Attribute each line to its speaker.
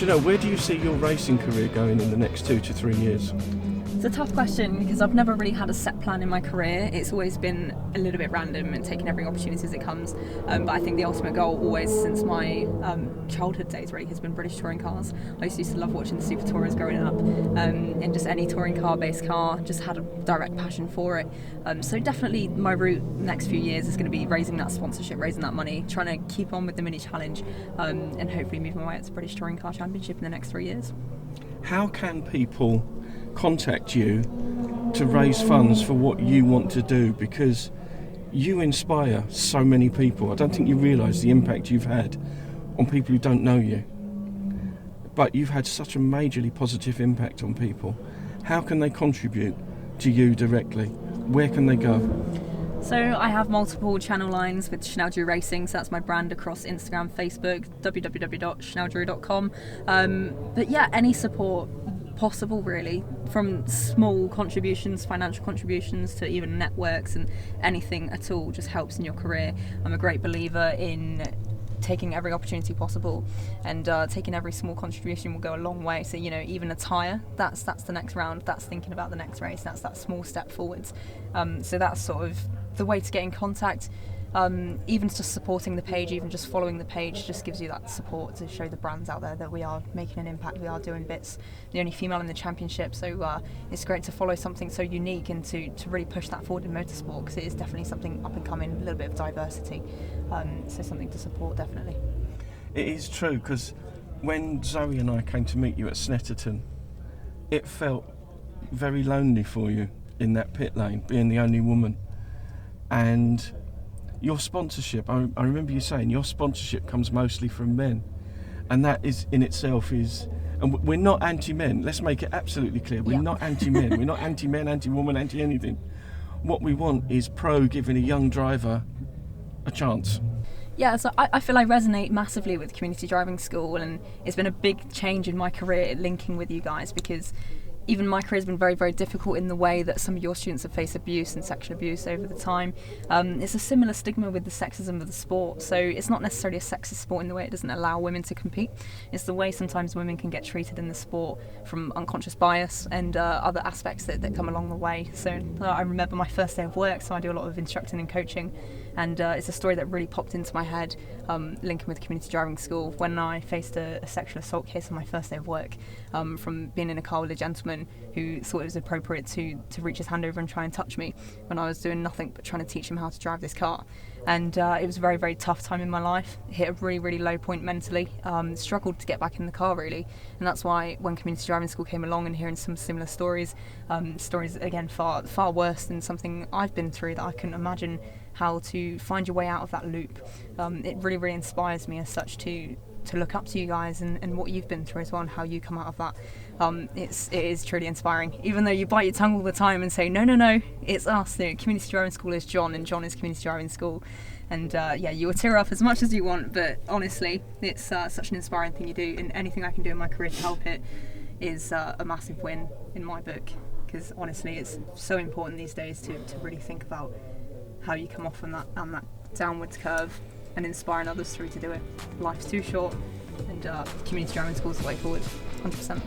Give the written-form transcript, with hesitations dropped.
Speaker 1: Shanel, where do you see your racing career going in the next 2 to 3 years?
Speaker 2: It's a tough question because I've never really had a set plan in my career. It's always been a little bit random and taking every opportunity as it comes. But I think the ultimate goal always since my childhood days really has been British touring cars. I used to love watching the Super Tourers growing up, and just any touring car, based car, just had a direct passion for it. So definitely my route next few years is going to be raising that sponsorship, raising that money, trying to keep on with the mini challenge, and hopefully move my way up to British Touring Car Championship in the next 3 years.
Speaker 1: How can people contact you to raise funds for what you want to do? Because you inspire so many people. I don't think you realise the impact you've had on people who don't know you. But you've had such a majorly positive impact on people. How can they contribute to you directly? Where can they go?
Speaker 2: So I have multiple channel lines with Shanel Drew Racing, so that's my brand across Instagram, Facebook, www.shaneldrew.com. But yeah, any support possible really, from small contributions, financial contributions, to even networks, and anything at all just helps in your career. I'm a great believer in taking every opportunity possible, and taking every small contribution will go a long way. So even a tyre, that's the next round, that's thinking about the next race, that's that small step forwards. So that's sort of the way to get in contact. Even just supporting the page, even just following the page, just gives you that support to show the brands out there that we are making an impact, we are doing bits. The only female in the championship, so it's great to follow something so unique and to really push that forward in motorsport, because it is definitely something up and coming, a little bit of diversity, so something to support definitely.
Speaker 1: It is true, because when Zoe and I came to meet you at Snetterton, it felt very lonely for you in that pit lane, being the only woman. And your sponsorship, I remember you saying your sponsorship comes mostly from men, and that is in itself is, and we're not anti-men, let's make it absolutely clear, we're not anti-men, we're not anti-men, anti-woman, anti-anything. What we want is pro giving a young driver a chance.
Speaker 2: Yeah, so I feel I resonate massively with Community Driving School, and it's been a big change in my career linking with you guys, because even my career has been very, very difficult in the way that some of your students have faced abuse and sexual abuse over the time. It's a similar stigma with the sexism of the sport, so it's not necessarily a sexist sport in the way it doesn't allow women to compete. It's the way sometimes women can get treated in the sport from unconscious bias and other aspects that come along the way. So I remember my first day of work, so I do a lot of instructing and coaching, and it's a story that really popped into my head, linking with Community Driving School, when I faced a sexual assault case on my first day of work, from being in a car with a gentleman who thought it was appropriate to reach his hand over and try and touch me when I was doing nothing but trying to teach him how to drive this car. And it was a very, very tough time in my life. Hit a really, really low point mentally, struggled to get back in the car really, and that's why when Community Driving School came along and hearing some similar stories again far worse than something I've been through, that I couldn't imagine how to find your way out of that loop. It really, really inspires me as such to look up to you guys and what you've been through as well, and how you come out of that. It is truly inspiring, even though you bite your tongue all the time and say no, it's us. Community Driving School is John, and John is Community Driving School. And you will tear up as much as you want, but honestly, it's such an inspiring thing you do, and anything I can do in my career to help it is a massive win in my book, because honestly it's so important these days to really think about how you come off on that downwards curve and inspiring others through to do it. Life's too short, and Community Driving School is the way forward, 100%.